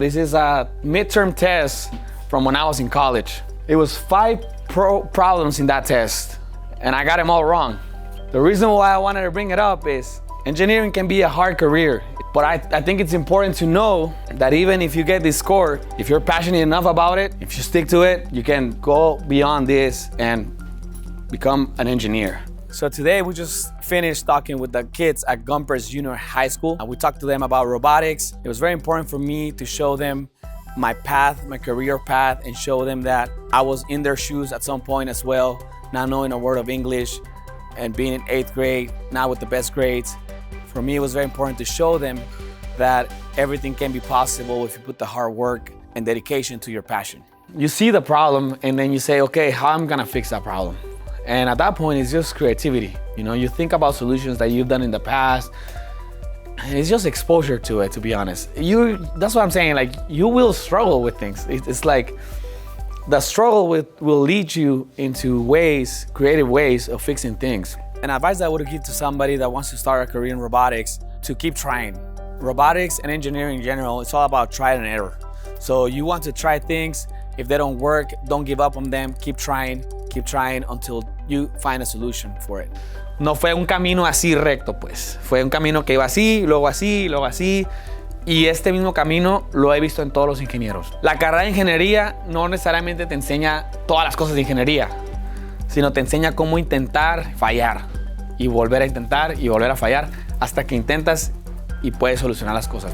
This is a midterm test from when I was in college. It was 5 problems in that test, and I got them all wrong. The reason why I wanted to bring it up is engineering can be a hard career, but I think it's important to know that even if you get this score, if you're passionate enough about it, if you stick to it, you can go beyond this and become an engineer. So today we just finished talking with the kids at Gumpers Junior High School. We talked to them about robotics. It was very important for me to show them my path, my career path, and show them that I was in their shoes at some point as well, not knowing a word of English and being in 8th grade, not with the best grades. For me, it was very important to show them that everything can be possible if you put the hard work and dedication to your passion. You see the problem and then you say, okay, how am I gonna fix that problem? And at that point, it's just creativity. You know, you think about solutions that you've done in the past, and it's just exposure to it, to be honest. That's what I'm saying, like, you will struggle with things. It's like, the struggle will lead you into ways, creative ways of fixing things. An advice that I would give to somebody that wants to start a career in robotics, to keep trying. Robotics and engineering in general, it's all about trial and error. So you want to try things. If they don't work, don't give up on them. Keep trying until you find a solution for it. No fue un camino así recto, pues. Fue un camino que iba así, luego así, luego así. Y este mismo camino lo he visto en todos los ingenieros. La carrera de ingeniería no necesariamente te enseña todas las cosas de ingeniería, sino te enseña cómo intentar fallar y volver a intentar y volver a fallar hasta que intentas y puedes solucionar las cosas.